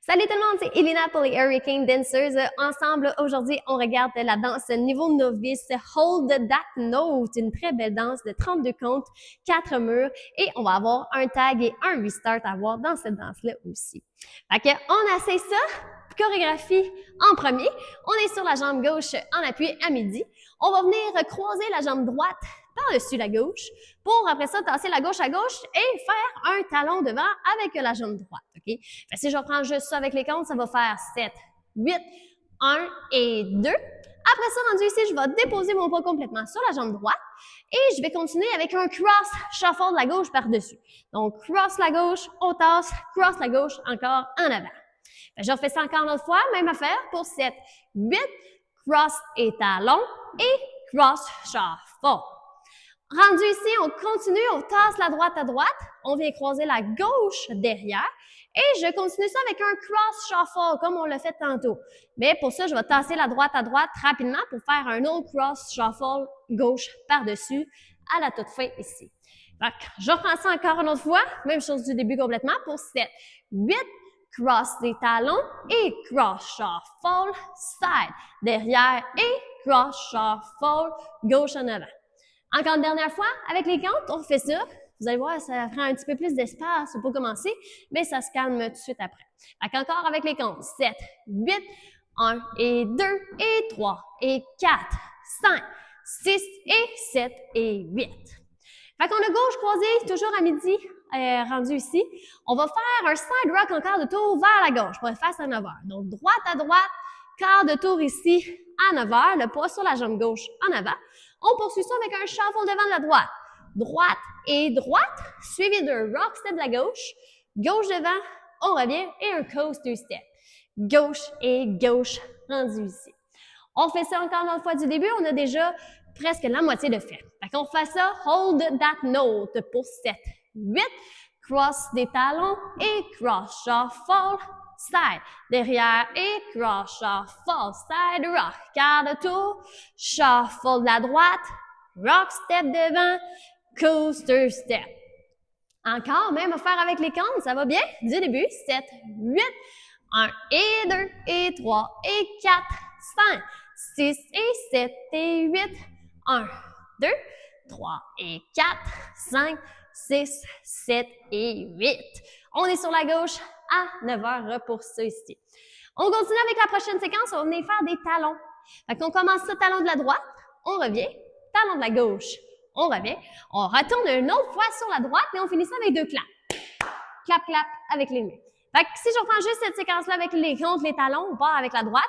Salut tout le monde, c'est Elena pour les Hurricane Dancers. Ensemble, aujourd'hui, on regarde la danse niveau novice Hold That Note, une très belle danse de 32 comptes, 4 murs, et on va avoir un tag et un restart à voir dans cette danse-là aussi. Fait que, on essaie ça, chorégraphie en premier. On est sur la jambe gauche en appui à midi. On va venir croiser la jambe droite par-dessus la gauche pour après ça tasser la gauche à gauche et faire un talon devant avec la jambe droite. OK? Fait, si je reprends juste ça avec les comptes, ça va faire 7, 8, 1 et 2. Après ça, rendu ici, je vais déposer mon poids complètement sur la jambe droite et je vais continuer avec un cross shuffle de la gauche par-dessus. Donc, cross la gauche, on tasse, cross la gauche, encore en avant. Fait, je refais ça encore une autre fois, même affaire pour 7, 8, cross et talon et cross shuffle. Rendu ici, on continue, on tasse la droite à droite, on vient croiser la gauche derrière et je continue ça avec un cross shuffle comme on l'a fait tantôt. Mais pour ça, je vais tasser la droite à droite rapidement pour faire un autre cross shuffle gauche par-dessus à la toute fin ici. Donc, je reprends ça encore une autre fois, même chose du début complètement pour 7, 8, cross des talons et cross shuffle side derrière et cross shuffle gauche en avant. Encore une dernière fois, avec les comptes, on refait ça. Vous allez voir, ça prend un petit peu plus d'espace pour commencer, mais ça se calme tout de suite après. Fait encore avec les comptes. 7, 8, 1 et 2 et 3 et 4, 5, 6 et 7 et 8. Fait qu'on a gauche croisée, toujours à midi, rendu ici. On va faire un side rock en quart de tour vers la gauche pour faire ça à 9 heures. Donc, droite à droite, quart de tour ici à 9 heures, le poids sur la jambe gauche en avant. On poursuit ça avec un shuffle devant de la droite. Droite et droite, suivi d'un rock step de la gauche. Gauche devant, on revient et un coaster step. Gauche et gauche rendu ici. On fait ça encore une fois du début, on a déjà presque la moitié de fait. Fait qu'on fait ça, hold that note pour 7, 8, cross des talons et cross shuffle side derrière et cross shuffle side rock, quart de tour, shuffle de la droite, rock step devant, coaster step. Encore, même affaire avec les comptes, ça va bien? Du début, 7, 8, 1 et 2 et 3 et 4, 5, 6 et 7 et 8, 1, 2, 3 et 4, 5, 6, 7 et 8. On est sur la gauche à 9 heures pour ça ici. On continue avec la prochaine séquence, on va venir faire des talons. Fait qu'on commence ça, talon de la droite, on revient, talon de la gauche, on revient, on retourne une autre fois sur la droite et on finit ça avec 2 claps. Clap, clap avec les mains. Fait que si je reprends juste cette séquence-là avec les comptes, les talons, on part avec la droite,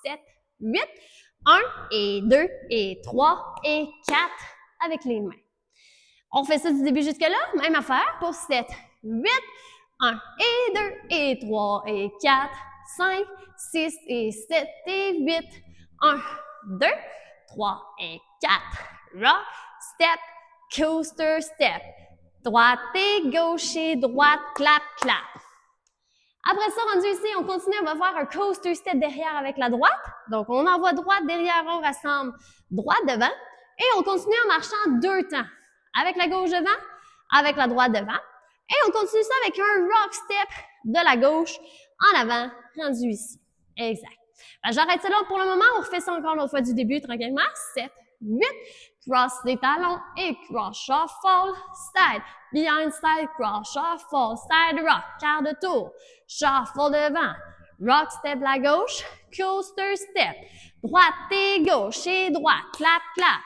7, 8, 1 et 2 et 3 et 4 avec les mains. On fait ça du début jusque-là, même affaire pour 7, 8, 1 et 2 et 3 et 4, 5, 6 et 7 et 8, 1, 2, 3 et 4, rock, step, coaster, step, droite et gauche et droite, clap, clap. Après ça, rendu ici, on continue, on va faire un coaster step derrière avec la droite. Donc, on envoie droite derrière, on rassemble droite devant. Et on continue en marchant 2 temps. Avec la gauche devant, avec la droite devant. Et on continue ça avec un rock step de la gauche en avant, rendu ici. Exact. J'arrête ça là pour le moment. On refait ça encore une autre fois du début, tranquillement. 7, 8, cross des talons et cross shuffle, side, behind side, cross shuffle, side rock, quart de tour, shuffle devant, rock step la gauche, coaster step, droite et gauche et droite, clap, clap,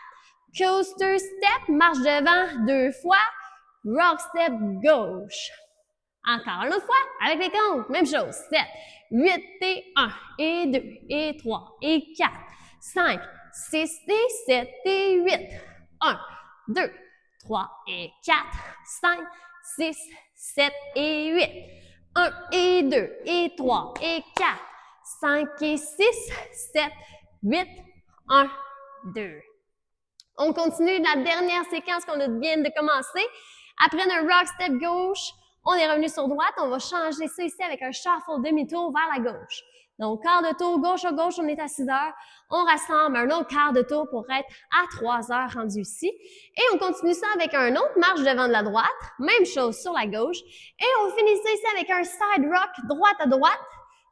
coaster step, marche devant 2 fois, rock step gauche. Encore une autre fois, avec les comptes, même chose, 7, 8 et 1 et 2 et 3 et 4, 5, 6 et 7 et 8, 1, 2, 3 et 4, 5, 6, 7 et 8, 1 et 2 et 3 et 4, 5 et 6, 7, 8, 1, 2. On continue la dernière séquence qu'on vient de commencer. Après un rock step gauche, on est revenu sur droite, on va changer ça ici avec un shuffle demi-tour vers la gauche. Donc, quart de tour, gauche à gauche, on est à 6 heures. On rassemble un autre quart de tour pour être à 3 heures rendu ici. Et on continue ça avec un autre marche devant de la droite. Même chose sur la gauche. Et on finit ça ici avec un side rock droite à droite.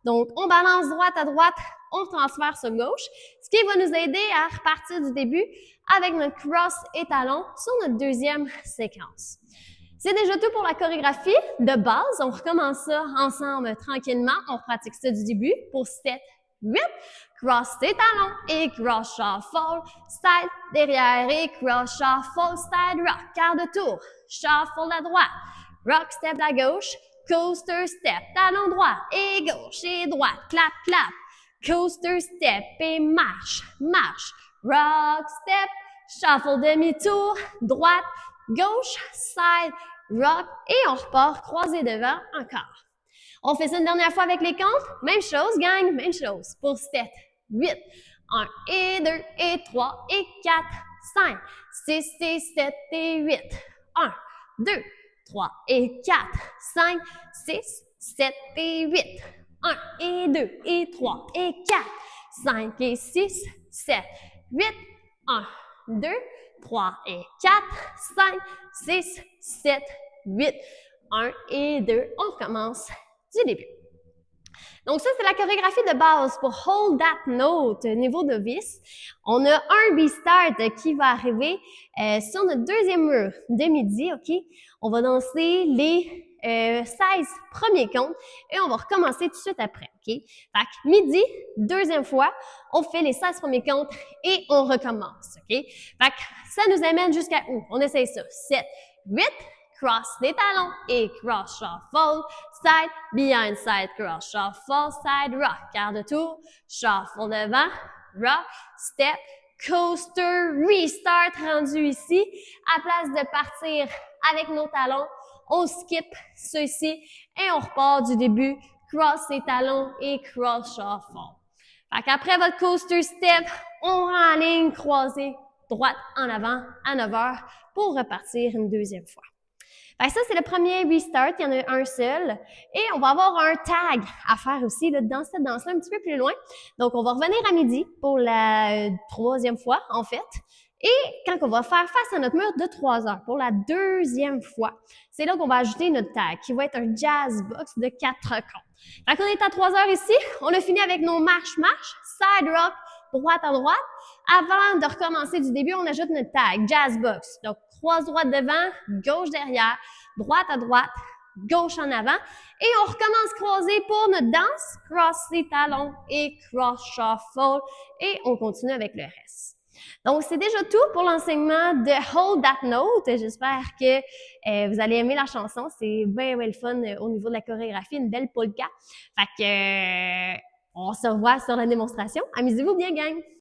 Donc, on balance droite à droite, on transfère sur gauche, ce qui va nous aider à repartir du début avec notre cross et talon sur notre deuxième séquence. C'est déjà tout pour la chorégraphie de base. On recommence ça ensemble tranquillement. On pratique ça du début pour 7, 8. Cross tes talons et cross shuffle, side derrière et cross shuffle, side rock, quart de tour, shuffle à droite, rock step à gauche, coaster step, talon droit et gauche et droite, clap, clap, coaster step et marche, marche, rock step, shuffle demi-tour, droite, gauche, side, rock et on repart croisé devant encore. On fait ça une dernière fois avec les comptes. Même chose, gang, même chose. Pour 7, 8, 1 et 2 et 3 et 4, 5, 6 et 7 et 8. 1, 2, 3 et 4, 5, 6, 7 et 8. 1 et 2 et 3 et 4, 5 et 6, 7, 8. 1, 2, 3 et 4, 5, 6, 7, 8. 1 et 2. On commence du début. Donc ça, c'est la chorégraphie de base pour Hold That Note, niveau novice. On a un restart qui va arriver sur notre deuxième mur de midi, OK? On va danser les 16 premiers comptes et on va recommencer tout de suite après, OK? Fait que midi, deuxième fois, on fait les 16 premiers comptes et on recommence, OK? Fait que ça nous amène jusqu'à où? On essaye ça. 7, 8, cross les talons et cross shuffle, side, behind side, cross shuffle, side rock, quart de tour, shuffle devant, rock, step, coaster, restart rendu ici. À place de partir avec nos talons, on skip ceci et on repart du début, cross les talons et cross shuffle. Fait qu'après votre coaster step, on rend en ligne croisée, droite en avant à 9 heures pour repartir une deuxième fois. Fait que ça, c'est le premier restart. Il y en a un seul. Et on va avoir un tag à faire aussi là, dans cette danse-là, un petit peu plus loin. Donc, on va revenir à midi pour la troisième fois, en fait. Et quand on va faire face à notre mur de 3 heures pour la deuxième fois, c'est là qu'on va ajouter notre tag qui va être un jazz box de 4 comptes. Fait qu'on est à 3 heures ici. On a fini avec nos marches-marches, side rock, droite à droite. Avant de recommencer du début, on ajoute notre tag, jazz box. Donc, croise droite devant, gauche derrière, droite à droite, gauche en avant. Et on recommence croisé pour notre danse, cross les talons et cross shuffle. Et on continue avec le reste. Donc, c'est déjà tout pour l'enseignement de Hold That Note. J'espère que vous allez aimer la chanson. C'est bien le fun au niveau de la chorégraphie, une belle polka. Fait que on se revoit sur la démonstration. Amusez-vous bien, gang!